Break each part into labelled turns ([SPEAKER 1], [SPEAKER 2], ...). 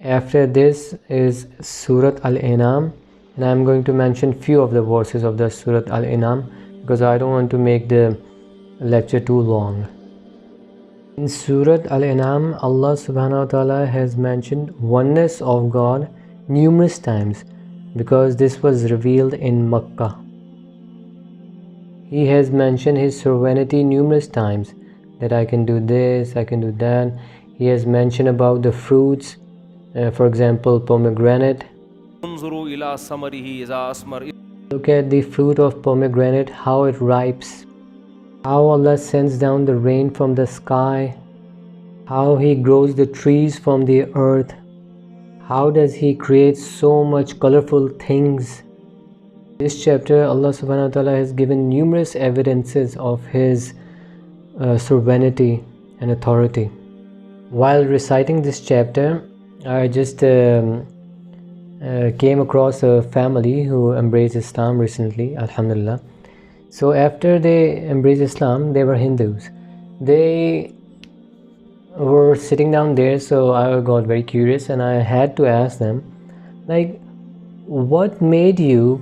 [SPEAKER 1] After this is Surah al-An'ām, and I'm going to mention few of the verses of the Surah al-An'ām because I don't want to make the lecture too long. In Surah al-An'ām, Allah subhanahu wa ta'ala has mentioned oneness of God numerous times because this was revealed in Mecca. He has mentioned His sovereignty numerous times, that I can do this, I can do that. He has mentioned about the fruits, for example pomegranate. Look at the fruit of pomegranate, how it ripes, how Allah sends down the rain from the sky, how He grows the trees from the earth, how does He create so much colorful things. This chapter Allah subhanahu wa ta'ala has given numerous evidences of His sovereignty and authority. While reciting this chapter, I just came across a family who embraced Islam recently, alhamdulillah. So after they embraced Islam, they were Hindus. They were sitting down there, so I got very curious and I had to ask them, like, what made you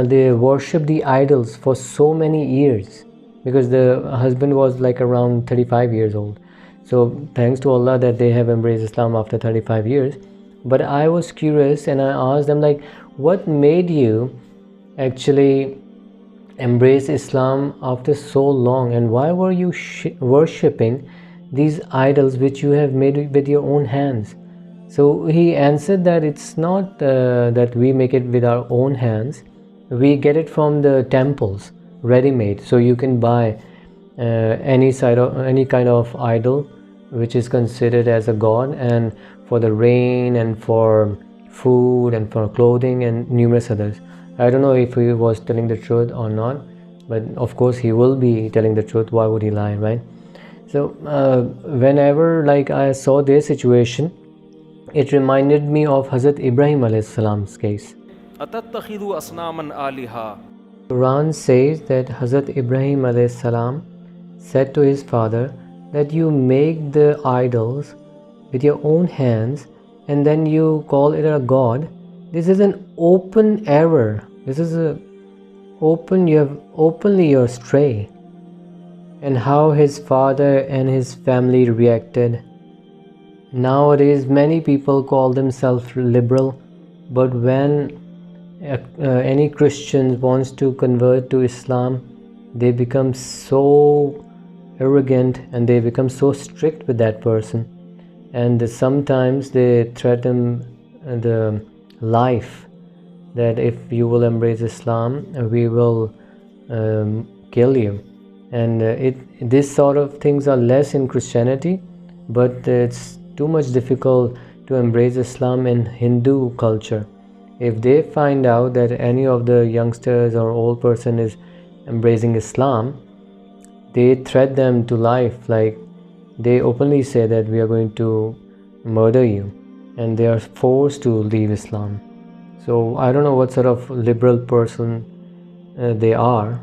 [SPEAKER 1] they worship the idols for so many years? Because the husband was like around 35 years old. So thanks to Allah that they have embraced Islam after 35 years. But I was curious and I asked them, like, what made you actually embrace Islam after so long, and why were you worshipping these idols which you have made with your own hands? So he answered that it's not that we make it with our own hands. We get it from the temples, ready-made. So you can buy any kind of idol which is considered as a god, and for the rain and for food and for clothing and numerous others. I don't know if he was telling the truth or not, but of course he will be telling the truth. Why would he lie, right? So whenever like I saw their situation, it reminded me of Hazrat Ibrahim alayhi salam's case. Quran says that Hazrat Ibrahim alayhi salam said to his father that you make the idols with your own hands and then you call it a god. This is an open error. This is you're astray. And how his father and his family reacted. Nowadays many people call themselves liberal, but when any Christian wants to convert to Islam, they become so arrogant and they become so strict with that person, and sometimes they threaten the life that if you will embrace Islam, we will kill you. And this sort of things are less in Christianity, but it's too much difficult to embrace Islam in Hindu culture. If they find out that any of the youngsters or old person is embracing Islam, they threat them to life. Like they openly say that we are going to murder you, and they are forced to leave Islam. So I don't know what sort of liberal person they are.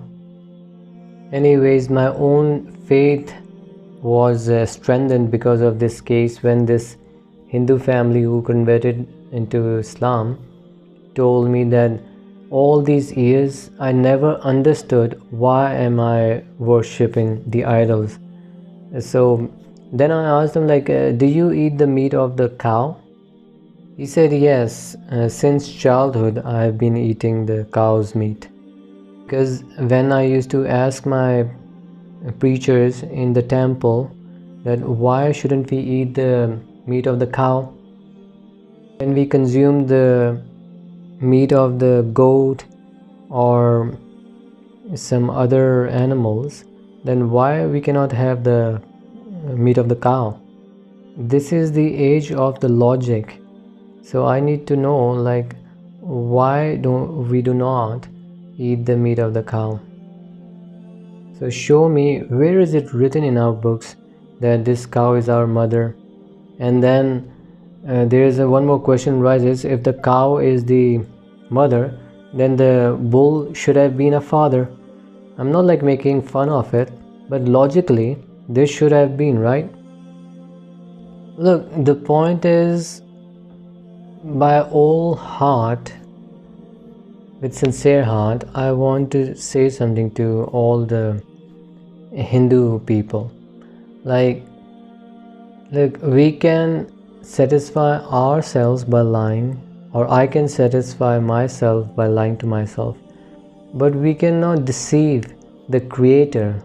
[SPEAKER 1] Anyways, my own faith was strengthened because of this case when this Hindu family who converted into Islam told me that all these years I never understood why am I worshipping the idols. So then I asked them, like, do you eat the meat of the cow? He said, yes, since childhood I have been eating the cow's meat. Because when I used to ask my preachers in the temple that why shouldn't we eat the meat of the cow, when we consume the meat of the goat or some other animals, then why we cannot have the meat of the cow? This is the age of the logic. So I need to know, like, why we do not eat the meat of the cow? So show me, where is it written in our books that this cow is our mother? And then there is one more question rises. If the cow is the mother, then the bull should have been a father. I'm not like making fun of it, but logically this should have been, right? Look, the point is by all heart, with sincere heart, I want to say something to all the Hindu people. Like, look, we can satisfy ourselves by lying, or I can satisfy myself by lying to myself, but we cannot deceive the Creator.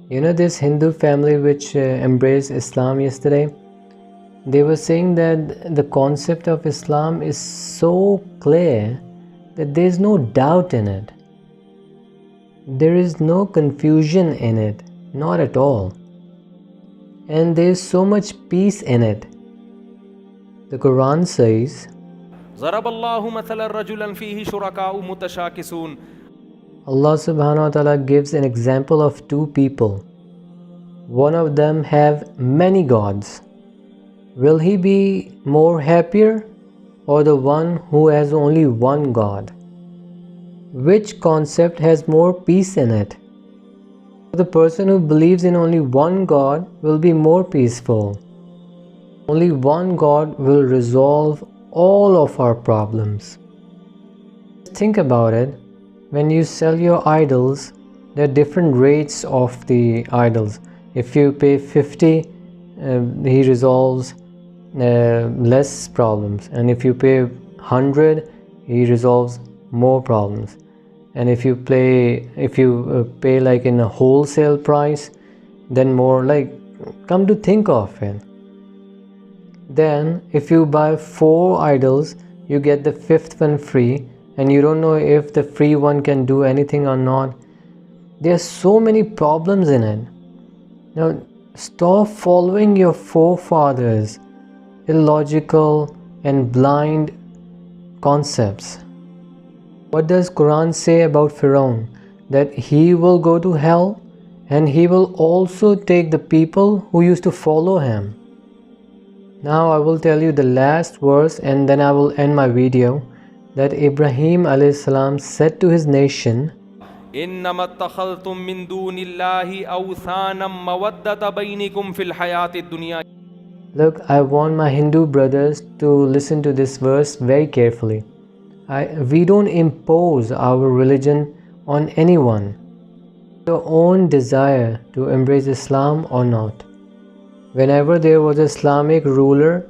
[SPEAKER 1] You know, this Hindu family which embraced Islam yesterday, they were saying that the concept of Islam is so clear that there is no doubt in it. There is no confusion in it, not at all. And there is so much peace in it. The Quran says,
[SPEAKER 2] ضرب الله مثلا رجلا فيه شركاء متشاكسون.
[SPEAKER 1] Allah subhanahu wa ta'ala gives an example of two people. One of them have many gods. Will he be more happier, or the one who has only one God? Which concept has more peace in it? The person who believes in only one God will be more peaceful. Only one God will resolve all of our problems. Think about it. When you sell your idols, there are different rates of the idols. If you pay 50, he resolves less problems, and if you pay 100, he resolves more problems. And if you pay like in a wholesale price, then more. Like, come to think of it, then if you buy 4 idols, you get the 5th one free, and you don't know if the free one can do anything or not. There are so many problems in it. Now stop following your forefathers' illogical and blind concepts. What does Quran say about Pharaoh? That he will go to hell, and he will also take the people who used to follow him. Now I will tell you the last verse, and then I will end my video. That Ibrahim alayhi salam said to his nation,
[SPEAKER 2] إنما اتخذتم من دون الله أوثانا مودة بينكم في الحياة الدنيا.
[SPEAKER 1] Look, I want my Hindu brothers to listen to this verse very carefully. We don't impose our religion on anyone. Your own desire to embrace Islam or not. Whenever there was an Islamic ruler,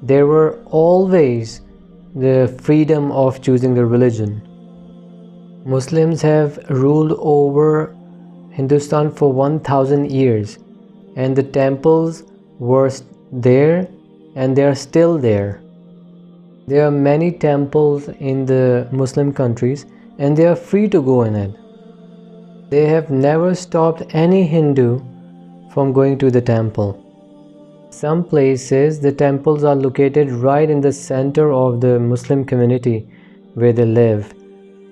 [SPEAKER 1] there were always the freedom of choosing the religion. Muslims have ruled over Hindustan for 1000 years, and the temples were there, and they are still there. There are many temples in the Muslim countries, and they are free to go in it. They have never stopped any Hindu from going to the temple. Some places the temples are located right in the center of the Muslim community where they live,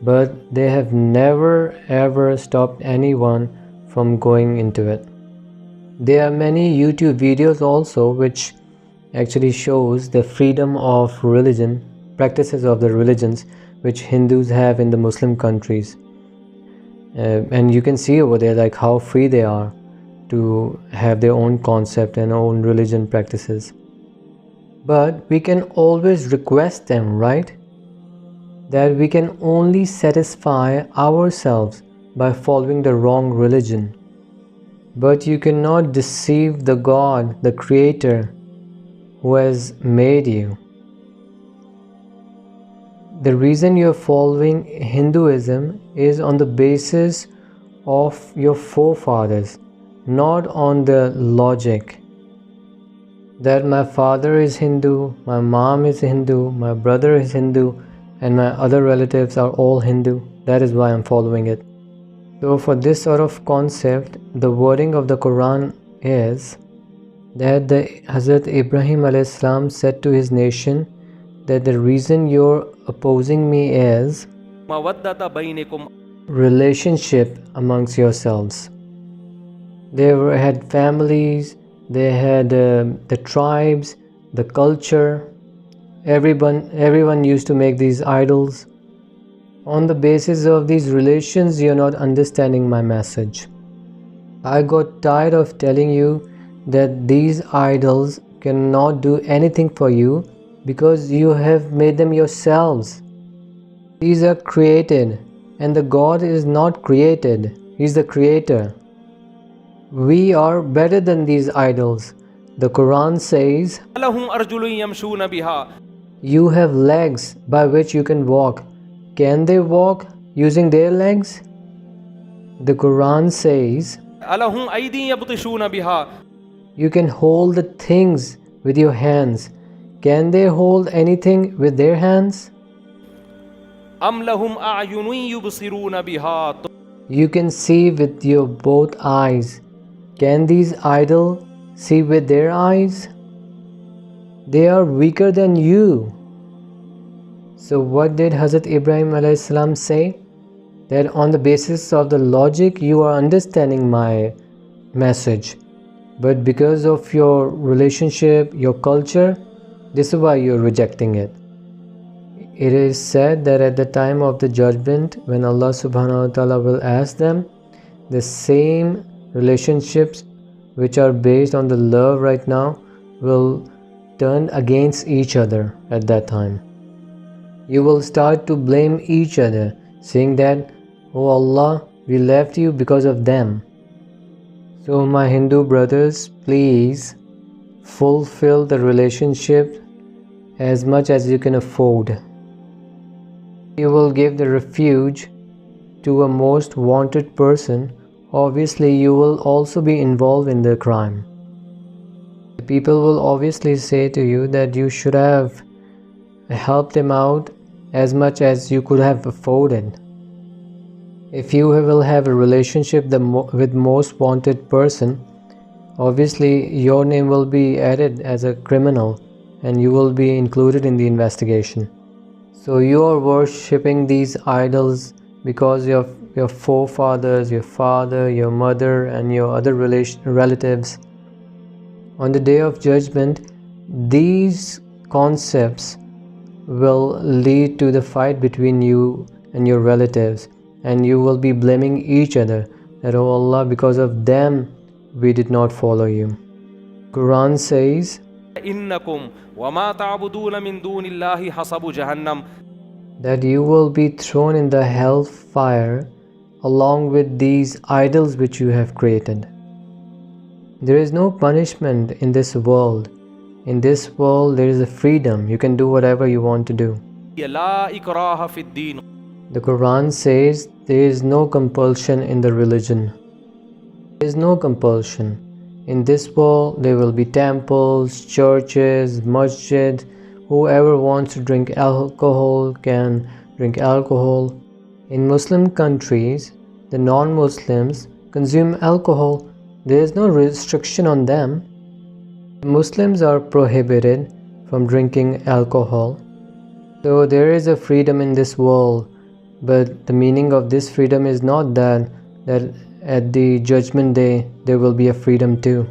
[SPEAKER 1] but they have never ever stopped anyone from going into it. There are many YouTube videos also which actually shows the freedom of religion, practices of the religions which Hindus have in the Muslim countries. And you can see over there like how free they are to have their own concept and own religion practices. But we can always request them, right? That we can only satisfy ourselves by following the wrong religion. But you cannot deceive the God, the Creator, who has made you. The reason you're following Hinduism is on the basis of your forefathers, not on the logic that my father is Hindu, my mom is Hindu, my brother is Hindu, and my other relatives are all Hindu. That is why I'm following it. So for this sort of concept, the wording of the Quran is that the Hazrat Ibrahim a.s. said to his nation that the reason you're opposing me is
[SPEAKER 2] مودة بينكم.
[SPEAKER 1] relationship amongst yourselves. They had families, they had the tribes, the culture. Everyone used to make these idols. On the basis of these relations, you're not understanding my message. I got tired of telling you that these idols cannot do anything for you because you have made them yourselves. These are created, and the God is not created. He is the creator. We are better than these idols. The Quran says,
[SPEAKER 2] لهم أرجل يمشون بها.
[SPEAKER 1] you have legs by which you can walk. Can they walk using their legs? The Quran says,
[SPEAKER 2] ألهم أيدي يبطشون بها.
[SPEAKER 1] you can hold the things with your hands. Can they hold anything with their hands?
[SPEAKER 2] أم لهم أعين يبصرون بها.
[SPEAKER 1] You can see with your both eyes. Can these idols see with their eyes? They are weaker than you. So what did Hazrat Ibrahim ﷺ say? That on the basis of the logic you are understanding my message, but because of your relationship, your culture, this is why you are rejecting it. It is said that at the time of the judgment, when Allah subhanahu wa ta'ala will ask them, the same relationships which are based on the love right now will turn against each other at that time. You will start to blame each other, saying that, oh Allah, we left you because of them. So my Hindu brothers, please fulfill the relationship as much as you can afford. You will give the refuge to a most wanted person. Obviously you will also be involved in the crime. The people will obviously say to you that you should have helped them out as much as you could have afforded. If you will have a relationship with most wanted person, obviously your name will be added as a criminal and you will be included in the investigation. So you are worshipping these idols because your forefathers, your father, your mother and your other relatives. On the day of judgment, these concepts will lead to the fight between you and your relatives, and you will be blaming each other that, oh Allah, because of them we did not follow you. Quran says,
[SPEAKER 2] إنكم وما تعبدون من دون الله حصب جهنم.
[SPEAKER 1] that you will be thrown in the hell fire along with these idols which you have created. There is no punishment in this world. In this world there is a freedom. You can do whatever you want to do.
[SPEAKER 2] لا إكراه في الدين.
[SPEAKER 1] The Quran says there is no compulsion in the religion. There is no compulsion. In this world there will be temples, churches, masjids. Whoever wants to drink alcohol can drink alcohol. In Muslim countries, the non-Muslims consume alcohol. There is no restriction on them. Muslims are prohibited from drinking alcohol. So there is a freedom in this world, but the meaning of this freedom is not that at the judgment day there will be a freedom too.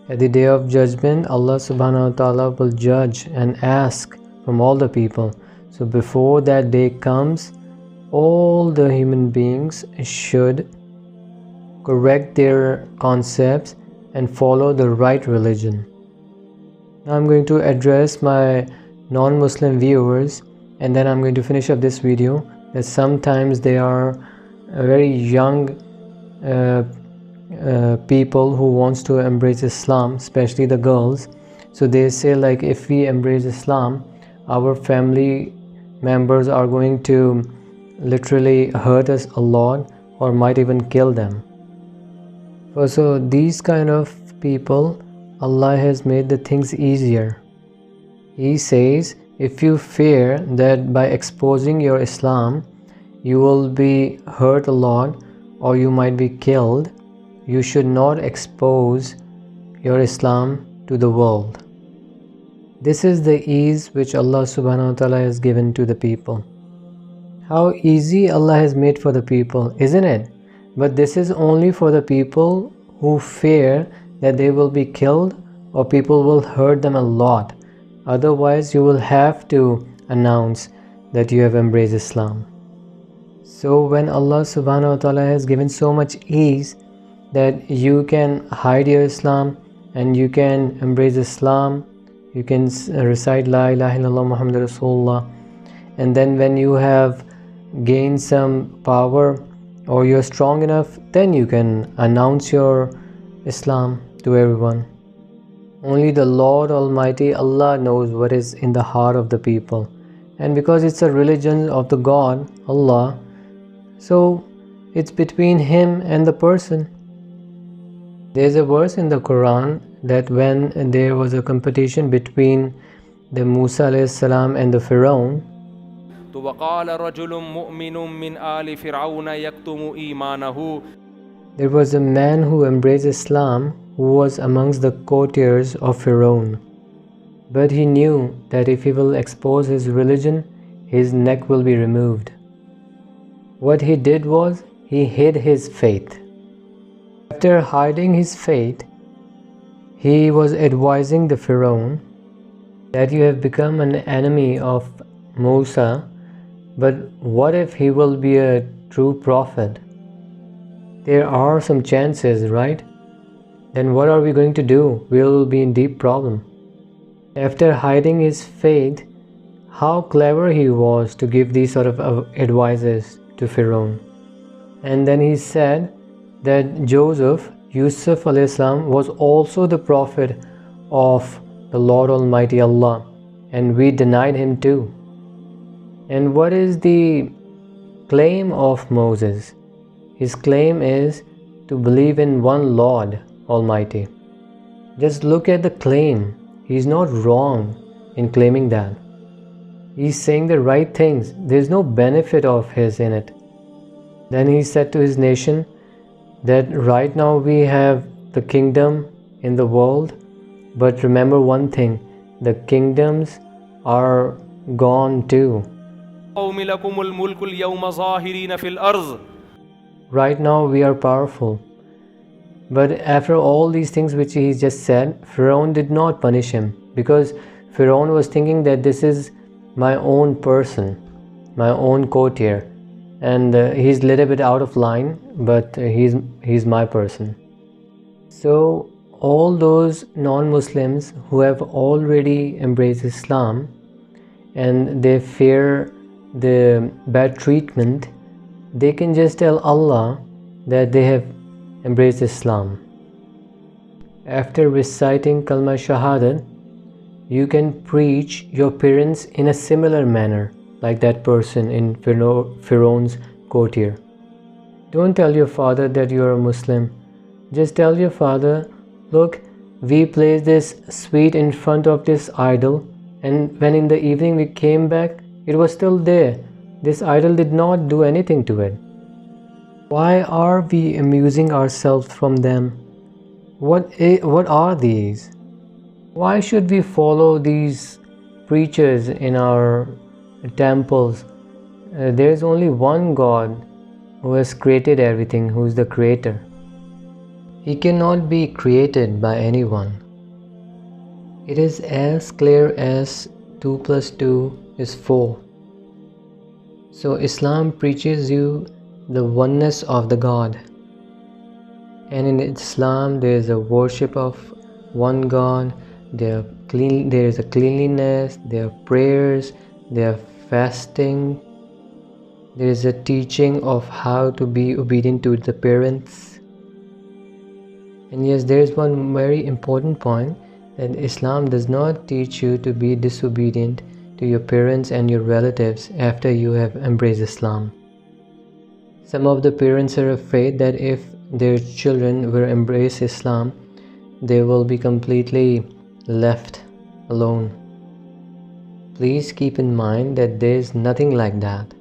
[SPEAKER 1] At the day of judgment, Allah subhanahu wa ta'ala will judge and ask from all the people. So before that day comes, all the human beings should correct their concepts and follow the right religion. Now I'm going to address my non-Muslim viewers, and then I'm going to finish up this video. That sometimes they are very young people who wants to embrace Islam, especially the girls. So they say, like, if we embrace Islam, our family members are going to literally hurt us a lot or might even kill them. So these kind of people, Allah has made the things easier. He says, if you fear that by exposing your Islam you will be hurt a lot or you might be killed, you should not expose your Islam to the world. This is the ease which Allah subhanahu wa ta'ala has given to the people. How easy Allah has made for the people, isn't it? But this is only for the people who fear that they will be killed or people will hurt them a lot. Otherwise you will have to announce that you have embraced Islam. So when Allah subhanahu wa ta'ala has given so much ease that you can hide your Islam and you can embrace Islam, you can recite La ilaha illallah Muhammad Rasulullah, and then when you have gained some power or you're strong enough, then you can announce your Islam to everyone. Only the Lord Almighty Allah knows what is in the heart of the people, and because it's a religion of the God Allah, so it's between him and the person. There's a verse in the Quran that when there was a competition between the Musa alayhi salam and the Pharaoh,
[SPEAKER 2] وقال رجل مؤمن من آل فرعون يكتم إيمانه.
[SPEAKER 1] There was a man who embraced Islam who was amongst the courtiers of Pharaoh, but he knew that if he will expose his religion, his neck will be removed. What he did was, he hid his faith. After hiding his faith, he was advising the Pharaoh that you have become an enemy of Musa, but what if he will be a true prophet? There are some chances, right? Then what are we going to do? We will be in deep problem. After hiding his faith, how clever he was to give these sort of advices to Pharaoh. And then he said that Yusuf alayhi salam was also the prophet of the Lord Almighty Allah, and we denied him too. And what is the claim of Moses? His claim is to believe in one Lord Almighty. Just look at the claim. He's not wrong in claiming that. He's saying the right things. There's no benefit of his in it. Then he said to his nation that right now we have the kingdom in the world, but remember one thing, the kingdoms are gone too. Right now we are powerful. But after all these things which he just said, Pharaoh did not punish him, because Pharaoh was thinking that this is my own person, my own courtier, and he's a little bit out of line, but he's my person. So all those non-Muslims who have already embraced Islam and they fear the bad treatment, they can just tell Allah that they have embraced Islam. After reciting Kalma Shahadat, you can preach your parents in a similar manner like that person in Pharaoh's courtier. Don't tell your father that you are a Muslim. Just tell your father, look, we placed this sweet in front of this idol, and when in the evening we came back, it was still there. This idol did not do anything to it. Why are we amusing ourselves from them? What are these? Why should we follow these preachers in our temples? There is only one God who has created everything, who is the creator. He cannot be created by anyone. It is as clear as 2 plus 2 is 4. So Islam preaches you the oneness of the God. And in Islam there is a worship of one God, there is a cleanliness, there are prayers, there are fasting, there is a teaching of how to be obedient to the parents. And yes, there is one very important point, that Islam does not teach you to be disobedient to your parents and your relatives after you have embraced Islam. Some of the parents are afraid that if their children will embrace Islam, they will be completely left alone. Please keep in mind that there is nothing like that.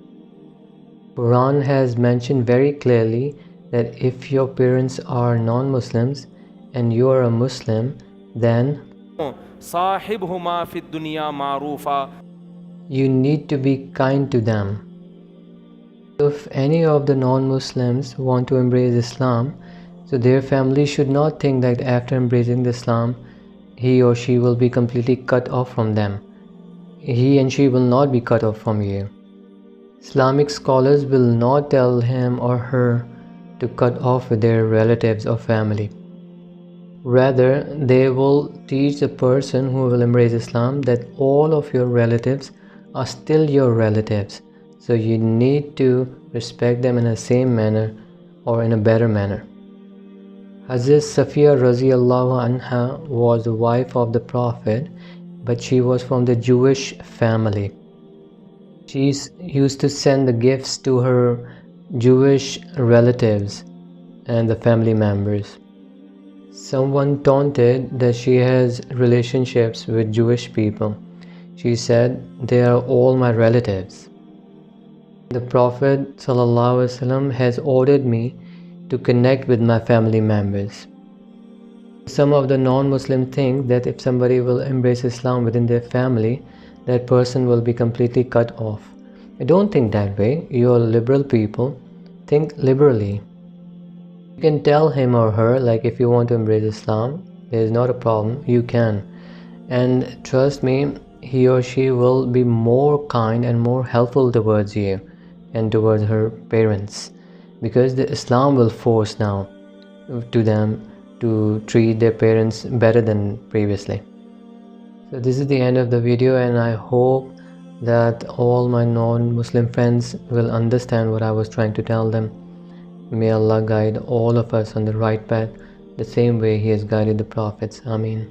[SPEAKER 1] Quran has mentioned very clearly that if your parents are non-Muslims and you are a Muslim, then you need to be kind to them. If any of the non-Muslims want to embrace Islam, so their family should not think that after embracing Islam, he or she will be completely cut off from them. He and she will not be cut off from you. Islamic scholars will not tell him or her to cut off with their relatives or family. Rather, they will teach the person who will embrace Islam that all of your relatives are still your relatives. So you need to respect them in the same manner or in a better manner. Hazrat Safiya Raziyallahu Anha was the wife of the Prophet, but she was from the Jewish family. She used to send the gifts to her Jewish relatives and the family members. Someone taunted that she has relationships with Jewish people. She said, "They are all my relatives." The Prophet ﷺ has ordered me to connect with my family members. Some of the non-Muslims think that if somebody will embrace Islam within their family, that person will be completely cut off. I don't think that way. You are liberal people. Think liberally. You can tell him or her, like, if you want to embrace Islam, there is not a problem, you can. And trust me, he or she will be more kind and more helpful towards you and towards her parents, because the Islam will force now to them to treat their parents better than previously. So this is the end of the video, and I hope that all my non-Muslim friends will understand what I was trying to tell them. May Allah guide all of us on the right path the same way He has guided the Prophets. Ameen.